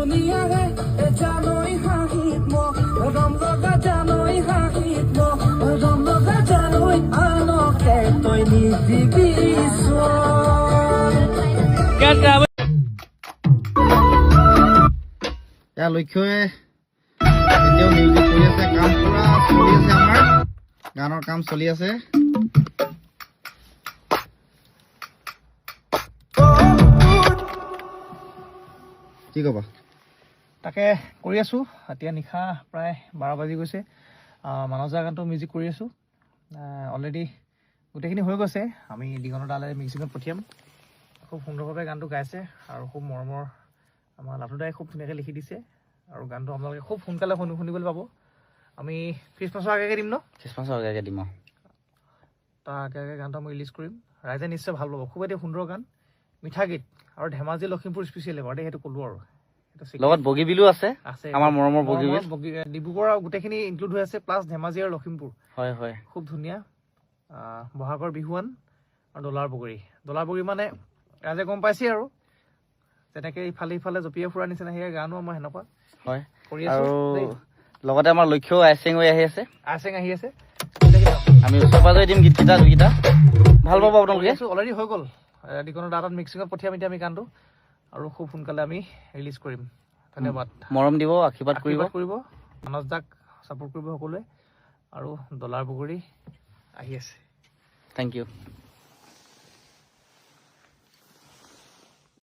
দুনিয়াৰে জানৈ হাঁহিত ৰম লগা জানৈ হাঁহিত ৰম লগা জানৈ আনকে তই নিদিবি লক্ষ্যই এতিয়াও মিউজিক কৰি আছে কাম পুৰা চলি আছে আমাৰ গানৰ কাম চলি আছে কি কবা তাকে কৰি আছো এতিয়া নিশা প্ৰায় 12 বাজি গৈছে মানজা গানটো মিউজিক কৰি আছো অলৰেডি গোটেইখিনি হৈ গৈছে আমি দিগনৰ দালে মিউজিকত পঠিয়াম খুব সুন্দৰভাৱে গানটো গাইছে আৰু খুব মৰমৰ আমাৰ লাটুদাই খুব ধুনীয়াকৈ লিখি দিছে আৰু গানটো আপোনালোকে খুব সোনকালে শুনিবলৈ পাব আমি খ্ৰীষ্টমাছৰ আগে দিম ন খ্ৰীষ্টমাছৰ আগে দিম তাৰ আগে গানটো আমি ৰিলিজ কৰিম ৰাইজে নিশ্চয় ভাল পাব খুব এটি সুন্দৰ গান মিঠা গীত আৰু ধেমাজি লখিমপুৰ স্পেচিয়েল এবাৰ সেইটো ক'লো আৰু লগত বগীবিলু আছে আমাৰ মৰমৰ বগীবিল ডিব্ৰুগড় গোটেইখিনি ইনক্লুড হৈ আছে প্লাছ ধেমাজি আৰু লখিমপুৰ হয় হয় খুব ধুনীয়া বহাগৰ বিহুৱান আৰু ডলাৰ বগৰী মানে ৰাইজে গম পাইছে আৰু যেনেকৈ ইফালে জঁপিয়াই ফুৰা নিচিনা সেই গানো আমাৰ সেনেকুৱা হয় কৰি আৰু আছো লগতে আমাৰ লক্ষ্য আইচেং হৈ আহি আছে আমি ওচৰ পাজৰে দিম গীতকেইটা দুইকেইটা ভাল পাব আপোনালোকে অলৰেডি হৈ গ'ল দিগনৰ দাঁতত মিক্সিঙত পঠিয়াম এতিয়া আমি গানটো আৰু খুব সোনকালে আমি ৰিলিজ কৰিম ধন্যবাদ মৰম দিব আশীৰ্বাদ কৰিব মানস দাক ছাপোৰ্ট কৰিব সকলোৱে আৰু ডলাৰ বগৰী আহি আছে থেংক ইউ